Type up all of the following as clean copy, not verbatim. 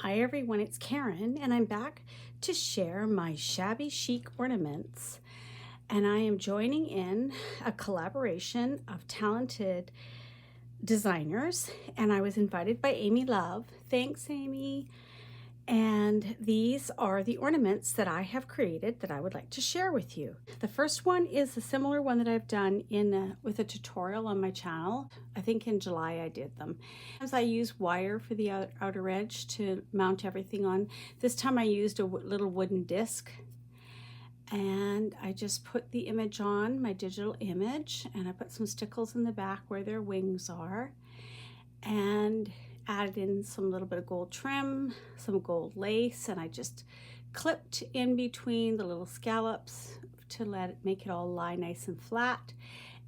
Hi everyone, it's Karen and I'm back to share my shabby chic ornaments, and I am joining in a collaboration of talented designers, and I was invited by Amy Love. Thanks, Amy. And these are the ornaments that I have created that I would like to share with you. The first one is a similar one that I've done with a tutorial on my channel. I think in July I did them. Sometimes I use wire for the outer edge to mount everything on. This time I used a little wooden disc, and I just put the image on, my digital image, and I put some stickles in the back where their wings are, and added in some little bit of gold trim, some gold lace, and I just clipped in between the little scallops to make it all lie nice and flat.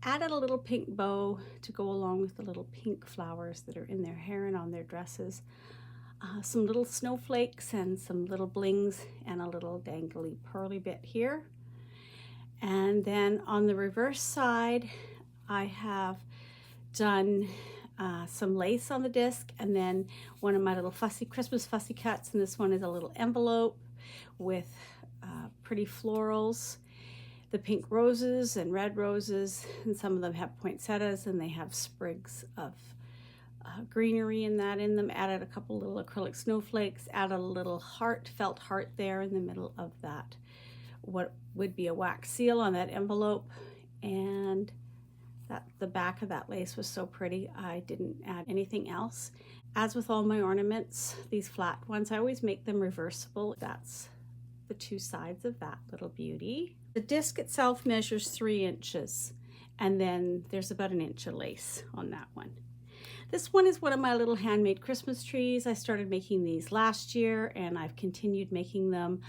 Added a little pink bow to go along with the little pink flowers that are in their hair and on their dresses. Some little snowflakes and some little blings and a little dangly pearly bit here. And then on the reverse side, I have done some lace on the disc, and then one of my little Christmas fussy cuts, and this one is a little envelope with pretty florals, the pink roses and red roses, and some of them have poinsettias and they have sprigs of greenery in them. Added a couple little acrylic snowflakes, added a little felt heart there in the middle of that, what would be a wax seal on that envelope. And the back of that lace was so pretty, I didn't add anything else. As with all my ornaments, these flat ones, I always make them reversible. That's the two sides of that little beauty. The disc itself measures 3 inches, and then there's about 1 inch of lace on that one. This one is one of my little handmade Christmas trees. I started making these last year, and I've continued making them.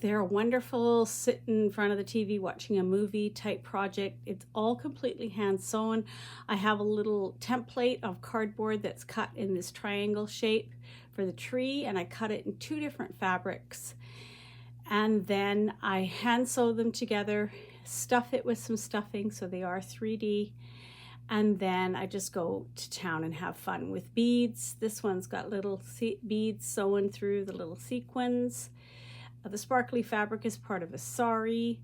They're wonderful, sit in front of the TV watching a movie type project. It's all completely hand sewn. I have a little template of cardboard that's cut in this triangle shape for the tree, and I cut it in 2 different fabrics. And then I hand sew them together, stuff it with some stuffing so they are 3D. And then I just go to town and have fun with beads. This one's got little beads sewn through the little sequins. The sparkly fabric is part of a sari.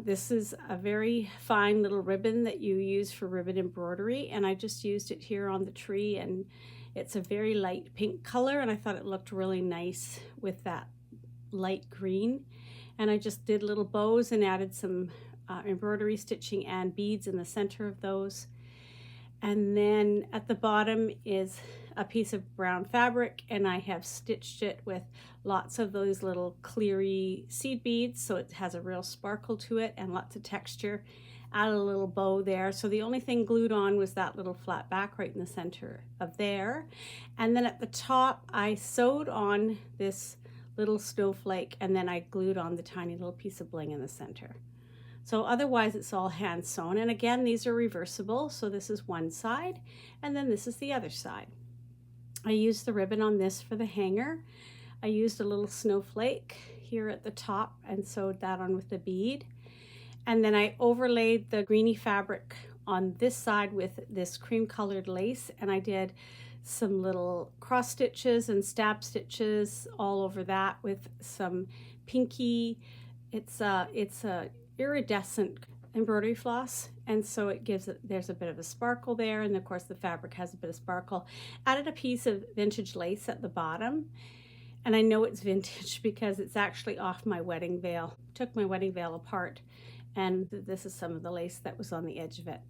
This is a very fine little ribbon that you use for ribbon embroidery, and I just used it here on the tree, and it's a very light pink color, and I thought it looked really nice with that light green. And I just did little bows and added some embroidery stitching and beads in the center of those. And then at the bottom is a piece of brown fabric, and I have stitched it with lots of those little cleary seed beads, so it has a real sparkle to it and lots of texture. Added a little bow there, so the only thing glued on was that little flat back right in the center of there. And then at the top I sewed on this little snowflake, and then I glued on the tiny little piece of bling in the center. So otherwise it's all hand sewn, and again these are reversible, so this is one side and then this is the other side. I used the ribbon on this for the hanger. I used a little snowflake here at the top and sewed that on with the bead, and then I overlaid the greeny fabric on this side with this cream colored lace, and I did some little cross stitches and stab stitches all over that with some pinky, it's a iridescent embroidery floss, and so it gives it, there's a bit of a sparkle there, and of course the fabric has a bit of sparkle. Added a piece of vintage lace at the bottom, and I know it's vintage because it's actually off my wedding veil. Took my wedding veil apart, and this is some of the lace that was on the edge of it.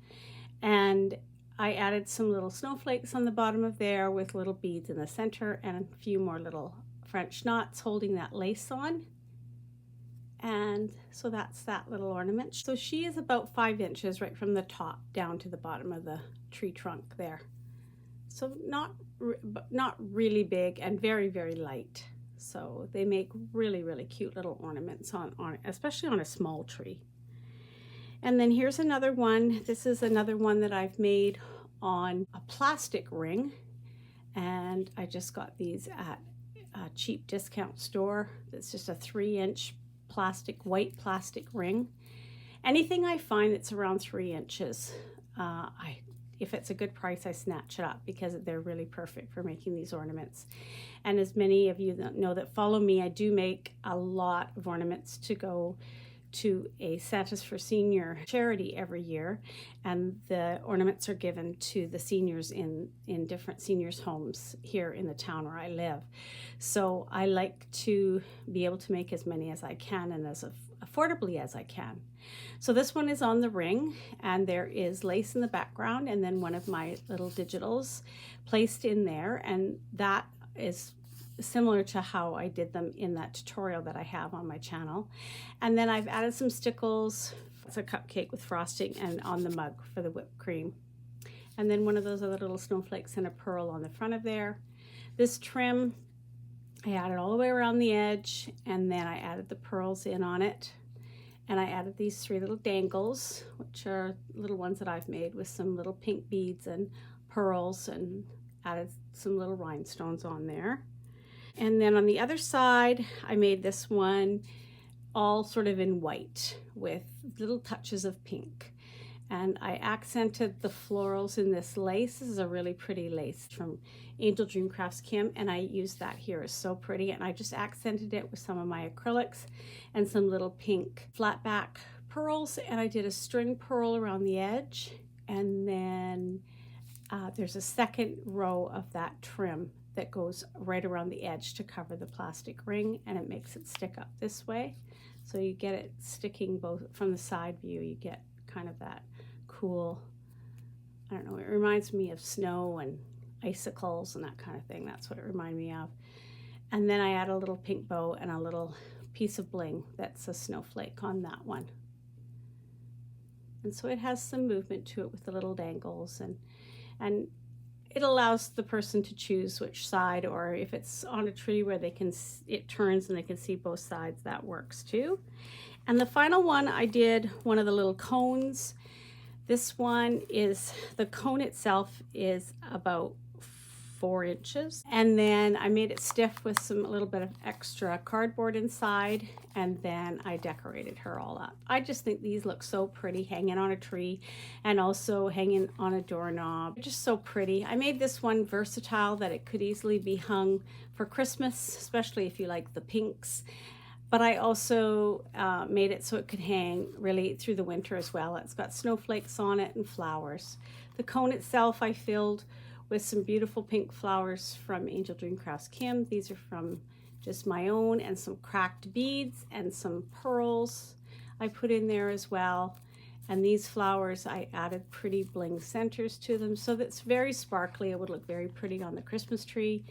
And I added some little snowflakes on the bottom of there with little beads in the center, and a few more little French knots holding that lace on. And so that's that little ornament. So she is about 5 inches right from the top down to the bottom of the tree trunk there. So not really big, and very, very light. So they make really, really cute little ornaments on especially on a small tree. And then here's another one. This is another one that I've made on a plastic ring, and I just got these at a cheap discount store. It's just a 3-inch white plastic ring. Anything I find that's around 3 inches, I if it's a good price, I snatch it up because they're really perfect for making these ornaments. And as many of you that know that follow me, I do make a lot of ornaments to go to a Santa's for Senior charity every year, and the ornaments are given to the seniors in different seniors' homes here in the town where I live. So I like to be able to make as many as I can and as affordably as I can. So this one is on the ring, and there is lace in the background, and then one of my little digitals placed in there, and that is similar to how I did them in that tutorial that I have on my channel. And then I've added some stickles. It's a cupcake with frosting and on the mug for the whipped cream. And then one of those other little snowflakes and a pearl on the front of there. This trim, I added all the way around the edge, and then I added the pearls in on it. And I added these 3 little dangles, which are little ones that I've made with some little pink beads and pearls, and added some little rhinestones on there. And then on the other side, I made this one all sort of in white with little touches of pink. And I accented the florals in this lace. This is a really pretty lace from Angel Dream Crafts Kim, and I used that here. It's so pretty. And I just accented it with some of my acrylics and some little pink flat back pearls. And I did a string pearl around the edge. And then there's a second row of that trim that goes right around the edge to cover the plastic ring, and it makes it stick up this way. So you get it sticking both from the side view. You get kind of that cool, I don't know, it reminds me of snow and icicles and that kind of thing. That's what it reminded me of. And then I add a little pink bow and a little piece of bling that's a snowflake on that one. And so it has some movement to it with the little dangles, and it allows the person to choose which side, or if it's on a tree where it turns and they can see both sides, that works too. And the final one, I did one of the little cones. This one is, the cone itself is about 4 inches. And then I made it stiff with a little bit of extra cardboard inside, and then I decorated her all up. I just think these look so pretty hanging on a tree and also hanging on a doorknob. Just so pretty. I made this one versatile that it could easily be hung for Christmas, especially if you like the pinks. But I also made it so it could hang really through the winter as well. It's got snowflakes on it and flowers. The cone itself I filled with some beautiful pink flowers from Angel Dream Crafts Kim. These are from just my own, and some cracked beads and some pearls I put in there as well. And these flowers, I added pretty bling centers to them, so that's very sparkly. It would look very pretty on the Christmas tree.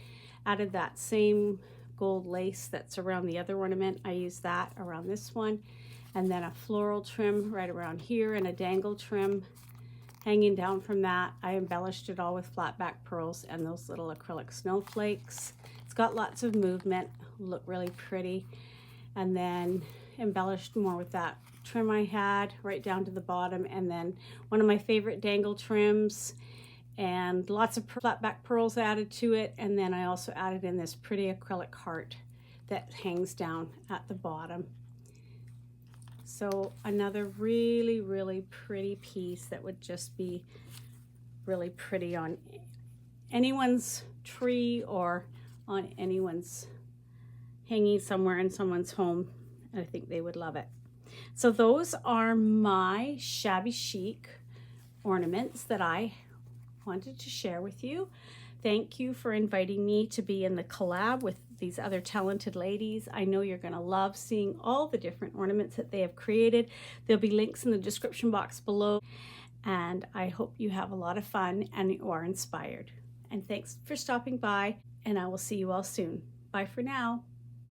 Added that same gold lace that's around the other ornament. I used that around this one. And then a floral trim right around here, and a dangle trim hanging down from that. I embellished it all with flat back pearls and those little acrylic snowflakes. It's got lots of movement, look really pretty. And then embellished more with that trim I had right down to the bottom, and then one of my favorite dangle trims, and lots of flat back pearls added to it. And then I also added in this pretty acrylic heart that hangs down at the bottom. So another really, really pretty piece that would just be really pretty on anyone's tree or on anyone's hanging somewhere in someone's home. I think they would love it. So those are my shabby chic ornaments that I wanted to share with you. Thank you for inviting me to be in the collab with these other talented ladies. I know you're going to love seeing all the different ornaments that they have created. There'll be links in the description box below, and I hope you have a lot of fun and you are inspired. And thanks for stopping by, and I will see you all soon. Bye for now.